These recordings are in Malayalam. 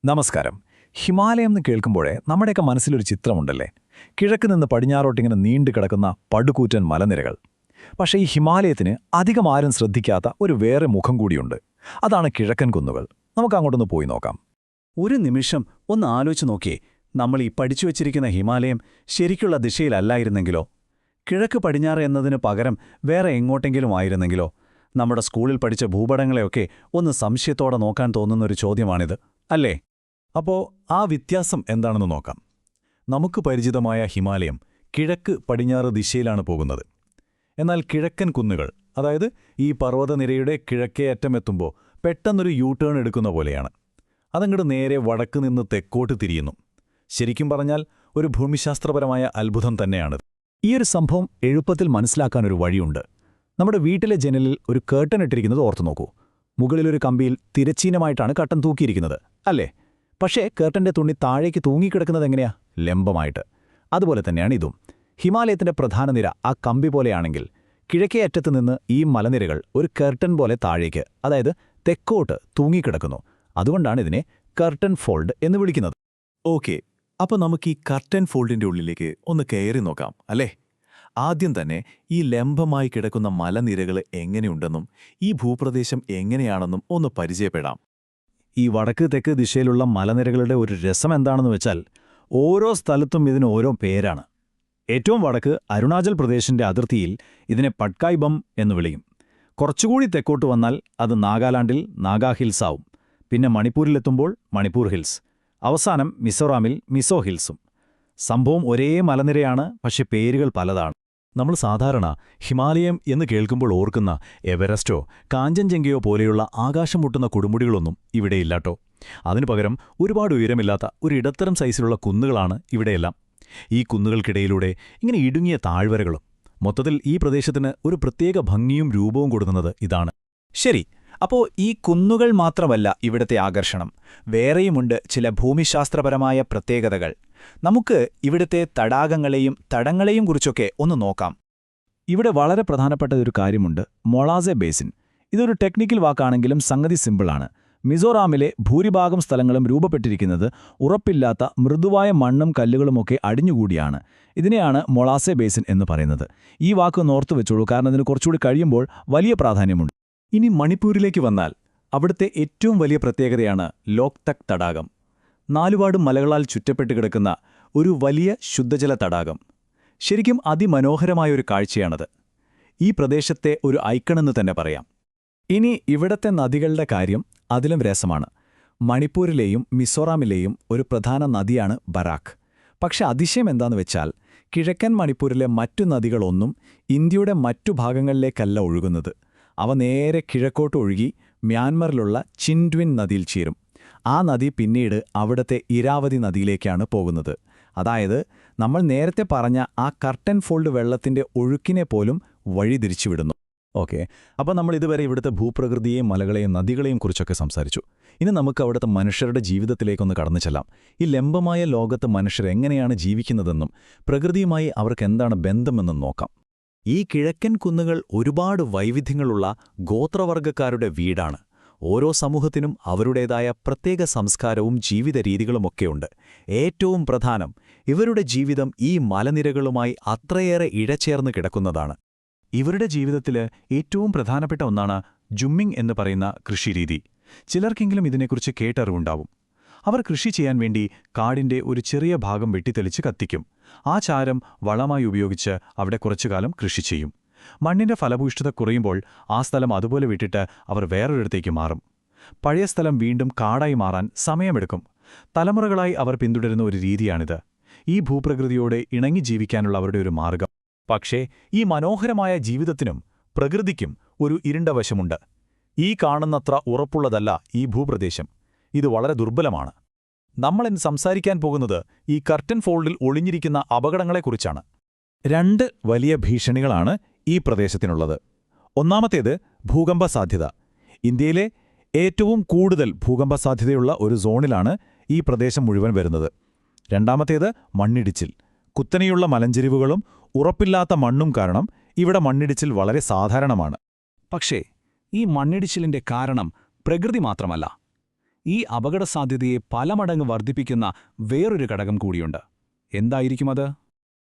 നമസ്കാരം. ഹിമാലയം എന്ന് കേൾക്കുമ്പോഴേ നമ്മുടെയൊക്കെ മനസ്സിലൊരു ചിത്രമുണ്ടല്ലേ? കിഴക്ക് നിന്ന് പടിഞ്ഞാറോട്ടിങ്ങനെ നീണ്ടു കിടക്കുന്ന പടുകൂറ്റൻ മലനിരകൾ. പക്ഷേ ഈ ഹിമാലയത്തിന് അധികം ആരും ശ്രദ്ധിക്കാത്ത ഒരു വേറെ മുഖം കൂടിയുണ്ട്. അതാണ് കിഴക്കൻ കുന്നുകൾ. നമുക്ക് അങ്ങോട്ടൊന്ന് പോയി നോക്കാം. ഒരു നിമിഷം ഒന്ന് ആലോചിച്ച് നോക്കിയേ, നമ്മൾ ഈ പഠിച്ചു വച്ചിരിക്കുന്ന ഹിമാലയം ശരിക്കുള്ള ദിശയിലല്ലായിരുന്നെങ്കിലോ? കിഴക്ക് പടിഞ്ഞാറ് എന്നതിന് പകരം വേറെ എങ്ങോട്ടെങ്കിലും ആയിരുന്നെങ്കിലോ? നമ്മുടെ സ്കൂളിൽ പഠിച്ച ഭൂപടങ്ങളെയൊക്കെ ഒന്ന് സംശയത്തോടെ നോക്കാൻ തോന്നുന്നൊരു ചോദ്യമാണിത്, അല്ലേ? അപ്പോൾ ആ വ്യത്യാസം എന്താണെന്ന് നോക്കാം. നമുക്ക് പരിചിതമായ ഹിമാലയം കിഴക്ക് പടിഞ്ഞാറ് ദിശയിലാണ് പോകുന്നത്. എന്നാൽ കിഴക്കൻ കുന്നുകൾ, അതായത് ഈ പർവ്വതനിരയുടെ കിഴക്കേ അറ്റമെത്തുമ്പോൾ പെട്ടെന്നൊരു യൂ ടേൺ എടുക്കുന്ന പോലെയാണ്. അതങ്ങോട്ട് നേരെ വടക്ക് നിന്ന് തെക്കോട്ട് തിരിയുന്നു. ശരിക്കും പറഞ്ഞാൽ ഒരു ഭൂമിശാസ്ത്രപരമായ അത്ഭുതം തന്നെയാണിത്. ഈയൊരു സംഭവം എളുപ്പത്തിൽ മനസ്സിലാക്കാനൊരു വഴിയുണ്ട്. നമ്മുടെ വീട്ടിലെ ജനലിൽ ഒരു കേർട്ടൻ ഇട്ടിരിക്കുന്നത് ഓർത്തു നോക്കൂ. മുകളിലൊരു കമ്പിയിൽ തിരച്ചീനമായിട്ടാണ് കട്ടൻ തൂക്കിയിരിക്കുന്നത്, അല്ലേ? പക്ഷേ കേർട്ടന്റെ തുണി താഴേക്ക് തൂങ്ങിക്കിടക്കുന്നത് എങ്ങനെയാ? ലംബമായിട്ട്. അതുപോലെ തന്നെയാണ് ഇതും. ഹിമാലയത്തിന്റെ പ്രധാന നിര ആ കമ്പി പോലെയാണെങ്കിൽ കിഴക്കേ അറ്റത്ത് നിന്ന് ഈ മലനിരകൾ ഒരു കർട്ടൻ പോലെ താഴേക്ക്, അതായത് തെക്കോട്ട് തൂങ്ങിക്കിടക്കുന്നു. അതുകൊണ്ടാണ് ഇതിനെ കർട്ടൻ ഫോൾഡ് എന്ന് വിളിക്കുന്നത്. ഓക്കെ, അപ്പോൾ നമുക്ക് ഈ കർട്ടൻ ഫോൾഡിന്റെ ഉള്ളിലേക്ക് ഒന്ന് കയറി നോക്കാം, അല്ലേ? ആദ്യം തന്നെ ഈ ലംബമായി കിടക്കുന്ന മലനിരകൾ എങ്ങനെയുണ്ടെന്നും ഈ ഭൂപ്രദേശം എങ്ങനെയാണെന്നും ഒന്ന് പരിചയപ്പെടാം. ഈ വടക്ക് തെക്ക് ദിശയിലുള്ള മലനിരകളുടെ ഒരു രസം എന്താണെന്ന് വെച്ചാൽ, ഓരോ സ്ഥലത്തും ഇതിന് ഓരോ പേരാണ്. ഏറ്റവും വടക്ക് അരുണാചൽ പ്രദേശിന്റെ അതിർത്തിയിൽ ഇതിനെ പട്കായ് ബം എന്ന് വിളിക്കും. കുറച്ചുകൂടി തെക്കോട്ട് വന്നാൽ അത് നാഗാലാൻഡിൽ നാഗാ ഹിൽസ് ആവും. പിന്നെ മണിപ്പൂരിലെത്തുമ്പോൾ മണിപ്പൂർ ഹിൽസ്. അവസാനം മിസോറാമിൽ മിസോ ഹിൽസും. സംഭവം ഒരേ മലനിരയാണ്, പക്ഷെ പേരുകൾ പലതാണ്. നമ്മൾ സാധാരണ ഹിമാലയം എന്ന് കേൾക്കുമ്പോൾ ഓർക്കുന്ന എവറസ്റ്റോ കാഞ്ചൻജംഗയോ പോലെയുള്ള ആകാശം മുട്ടുന്ന കൊടുമുടികളൊന്നും ഇവിടെയില്ലാട്ടോ. അതിനു പകരം ഒരുപാട് ഉയരമില്ലാത്ത ഒരു ഇടത്തരം സൈസിലുള്ള കുന്നുകളാണ് ഇവിടെയെല്ലാം. ഈ കുന്നുകൾക്കിടയിലൂടെ ഇങ്ങനെ ഇടുങ്ങിയ താഴ്വരകളും. മൊത്തത്തിൽ ഈ പ്രദേശത്തിന് ഒരു പ്രത്യേക ഭംഗിയും രൂപവും കൊടുക്കുന്നത് ഇതാണ്. ശരി, അപ്പോൾ ഈ കുന്നുകൾ മാത്രമല്ല ഇവിടത്തെ ആകർഷണം. വേറെയുമുണ്ട് ചില ഭൂമിശാസ്ത്രപരമായ പ്രത്യേകതകൾ. നമുക്ക് ഇവിടുത്തെ തടാകങ്ങളെയും തടങ്ങളെയും കുറിച്ചൊക്കെ ഒന്ന് നോക്കാം. ഇവിടെ വളരെ പ്രധാനപ്പെട്ട ഒരു കാര്യമുണ്ട്, മൊളാസെ ബേസിൻ. ഇതൊരു ടെക്നിക്കൽ വാക്കാണെങ്കിലും സംഗതി സിമ്പിളാണ്. മിസോറാമിലെ ഭൂരിഭാഗം സ്ഥലങ്ങളും രൂപപ്പെട്ടിരിക്കുന്നത് ഉറപ്പില്ലാത്ത മൃദുവായ മണ്ണും കല്ലുകളുമൊക്കെ അടിഞ്ഞുകൂടിയാണ്. ഇതിനെയാണ് മൊളാസെ ബേസിൻ എന്ന് പറയുന്നത്. ഈ വാക്ക് ഓർത്തു വെച്ചോളൂ, കാരണം ഇതിന് കുറച്ചുകൂടി കഴിയുമ്പോൾ വലിയ പ്രാധാന്യമുണ്ട്. ഇനി മണിപ്പൂരിലേക്ക് വന്നാൽ അവിടുത്തെ ഏറ്റവും വലിയ പ്രത്യേകതയാണ് ലോക്തക് തടാകം. നാലുപാടും മലകളാൽ ചുറ്റപ്പെട്ട് കിടക്കുന്ന ഒരു വലിയ ശുദ്ധജല തടാകം. ശരിക്കും അതിമനോഹരമായൊരു കാഴ്ചയാണത്. ഈ പ്രദേശത്തെ ഒരു ഐക്കണെന്ന് തന്നെ പറയാം. ഇനി ഇവിടത്തെ നദികളുടെ കാര്യം അതിലും രസമാണ്. മണിപ്പൂരിലെയും മിസോറാമിലെയും ഒരു പ്രധാന നദിയാണ് ബരാക്. പക്ഷെ അതിശയം എന്താന്ന് വെച്ചാൽ, കിഴക്കൻ മണിപ്പൂരിലെ മറ്റു നദികളൊന്നും ഇന്ത്യയുടെ മറ്റു ഭാഗങ്ങളിലേക്കല്ല ഒഴുകുന്നത്. അവ നേരെ കിഴക്കോട്ട് ഒഴുകി മ്യാൻമറിലുള്ള ചിൻഡ്വിൻ നദിയിൽ ചേരും. ആ നദി പിന്നീട് അവിടത്തെ ഇരാവതി നദിയിലേക്കാണ് പോകുന്നത്. അതായത് നമ്മൾ നേരത്തെ പറഞ്ഞ ആ കർട്ടൻ ഫോൾഡ് വെള്ളത്തിന്റെ ഒഴുക്കിനെ പോലും വഴിതിരിച്ചുവിടുന്നു. ഓക്കെ, അപ്പോൾ നമ്മൾ ഇതുവരെ ഇവിടുത്തെ ഭൂപ്രകൃതിയെയും മലകളെയും നദികളെയും കുറിച്ചൊക്കെ സംസാരിച്ചു. ഇനി നമുക്ക് അവിടുത്തെ മനുഷ്യരുടെ ജീവിതത്തിലേക്കൊന്ന് കടന്നു ചെല്ലാം. ഈ ലംബമായ ലോകത്ത് മനുഷ്യർ എങ്ങനെയാണ് ജീവിക്കുന്നതെന്നും പ്രകൃതിയുമായി അവർക്ക് എന്താണ് ബന്ധമെന്നും നോക്കാം. ഈ കിഴക്കൻ കുന്നുകൾ ഒരുപാട് വൈവിധ്യങ്ങളുള്ള ഗോത്രവർഗക്കാരുടെ വീടാണ്. ഓരോ സമൂഹത്തിനും അവരുടേതായ പ്രത്യേക സംസ്കാരവും ജീവിത രീതികളുമൊക്കെയുണ്ട്. ഏറ്റവും പ്രധാനം, ഇവരുടെ ജീവിതം ഈ മലനിരകളുമായി അത്രയേറെ ഇഴചേർന്ന് കിടക്കുന്നതാണ്. ഇവരുടെ ജീവിതത്തിൽ ഏറ്റവും പ്രധാനപ്പെട്ട ഒന്നാണ് ജുമ്മിങ് എന്ന് പറയുന്ന കൃഷിരീതി. ചിലർക്കെങ്കിലും ഇതിനെക്കുറിച്ച് കേട്ടറിവുണ്ടാവും. അവർ കൃഷി ചെയ്യാൻ വേണ്ടി കാടിന്റെ ഒരു ചെറിയ ഭാഗം വെട്ടിത്തെളിച്ച് കത്തിക്കും. ആ ചാരം വളമായി ഉപയോഗിച്ച് അവിടെ കുറച്ചുകാലം കൃഷി ചെയ്യും. മണ്ണിന്റെ ഫലഭൂയിഷ്ഠത കുറയുമ്പോൾ ആ സ്ഥലം അതുപോലെ വിട്ടിട്ട് അവർ വേറൊരിടത്തേക്ക് മാറും. പഴയ സ്ഥലം വീണ്ടും കാടായി മാറാൻ സമയമെടുക്കും. തലമുറകളായി അവർ പിന്തുടരുന്ന ഒരു രീതിയാണിത്. ഈ ഭൂപ്രകൃതിയോട് ഇണങ്ങി ജീവിക്കാനുള്ള അവരുടെ ഒരു മാർഗം. പക്ഷേ ഈ മനോഹരമായ ജീവിതത്തിനും പ്രകൃതിക്കും ഒരു ഇരുണ്ട വശമുണ്ട്. ഈ കാണുന്നത്ര ഉറപ്പുള്ളതല്ല ഈ ഭൂപ്രദേശം. ഇത് വളരെ ദുർബലമാണ്. നമ്മളിന്ന് സംസാരിക്കാൻ പോകുന്നത് ഈ കർട്ടൻ ഫോൾഡിൽ ഒളിഞ്ഞിരിക്കുന്ന അപകടങ്ങളെക്കുറിച്ചാണ്. രണ്ട് വലിയ ഭീഷണികളാണ് ഈ പ്രദേശത്തിനുള്ളത്. ഒന്നാമത്തേത് ഭൂകമ്പ സാധ്യത. ഇന്ത്യയിലെ ഏറ്റവും കൂടുതൽ ഭൂകമ്പ സാധ്യതയുള്ള ഒരു സോണിലാണ് ഈ പ്രദേശം മുഴുവൻ വരുന്നത്. രണ്ടാമത്തേത് മണ്ണിടിച്ചിൽ. കുത്തനെയുള്ള മലഞ്ചെരിവുകളും ഉറപ്പില്ലാത്ത മണ്ണും കാരണം ഇവിടെ മണ്ണിടിച്ചിൽ വളരെ സാധാരണമാണ്. പക്ഷേ ഈ മണ്ണിടിച്ചിലിന്റെ കാരണം പ്രകൃതി മാത്രമല്ല. ഈ അപകടസാധ്യതയെ പല മടങ്ങ് വർദ്ധിപ്പിക്കുന്ന വേറൊരു ഘടകം കൂടിയുണ്ട്. എന്തായിരിക്കും അത്?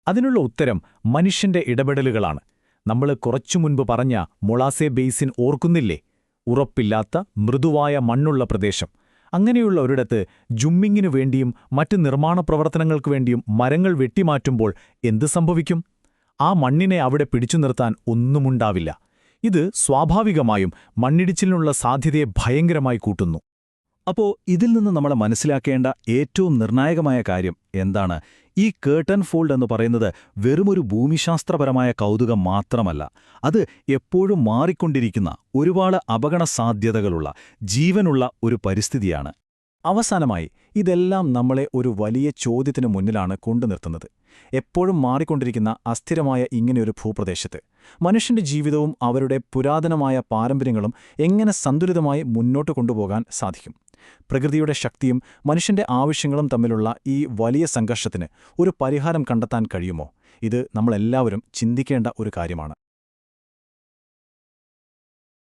അതിനുള്ള ഉത്തരം മനുഷ്യന്റെ ഇടപെടലുകളാണ്. നമ്മൾ കുറച്ചു മുൻപ് പറഞ്ഞ മൊളാസെ ബേസിൻ ഓർക്കുന്നില്ലേ? ഉറപ്പില്ലാത്ത മൃദുവായ മണ്ണുള്ള പ്രദേശം. അങ്ങനെയുള്ള ഒരിടത്ത് ജുമ്മിങ്ങിനു വേണ്ടിയും മറ്റ് നിർമ്മാണ പ്രവർത്തനങ്ങൾക്കു വേണ്ടിയും മരങ്ങൾ വെട്ടിമാറ്റുമ്പോൾ എന്ത് സംഭവിക്കും? ആ മണ്ണിനെ അവിടെ പിടിച്ചു നിർത്താൻ ഒന്നുമുണ്ടാവില്ല. ഇത് സ്വാഭാവികമായും മണ്ണിടിച്ചിലിനുള്ള സാധ്യതയെ ഭയങ്കരമായി കൂട്ടുന്നു. അപ്പോ ഇതിൽ നിന്ന് നമ്മൾ മനസ്സിലാക്കേണ്ട ഏറ്റവും നിർണായകമായ കാര്യം എന്താണ്? ഈ കേർട്ടൻ ഫോൾഡ് എന്ന് പറയുന്നത് വെറുമൊരു ഭൂമിശാസ്ത്രപരമായ കൗതുകം മാത്രമല്ല. അത് എപ്പോഴും മാറിക്കൊണ്ടിരിക്കുന്ന, ഒരുപാട് അപകടസാധ്യതകളുള്ള, ജീവനുള്ള ഒരു പരിസ്ഥിതിയാണ്. അവസാനമായി ഇതെല്ലാം നമ്മളെ ഒരു വലിയ ചോദ്യത്തിനു മുന്നിലാണ് കൊണ്ടുനിർത്തുന്നത്. എപ്പോഴും മാറിക്കൊണ്ടിരിക്കുന്ന അസ്ഥിരമായ ഇങ്ങനെയൊരു ഭൂപ്രദേശത്ത് മനുഷ്യന്റെ ജീവിതവും അവരുടെ പുരാതനമായ പാരമ്പര്യങ്ങളും എങ്ങനെ സന്തുലിതമായി മുന്നോട്ട് കൊണ്ടുപോകാൻ സാധിക്കും? പ്രകൃതിയുടെ ശക്തിയും മനുഷ്യന്റെ ആവശ്യങ്ങളും തമ്മിലുള്ള ഈ വലിയ സംഘർഷത്തിന് ഒരു പരിഹാരം കണ്ടെത്താൻ കഴിയുമോ? ഇത് നമ്മളെല്ലാവരും ചിന്തിക്കേണ്ട ഒരു കാര്യമാണ്.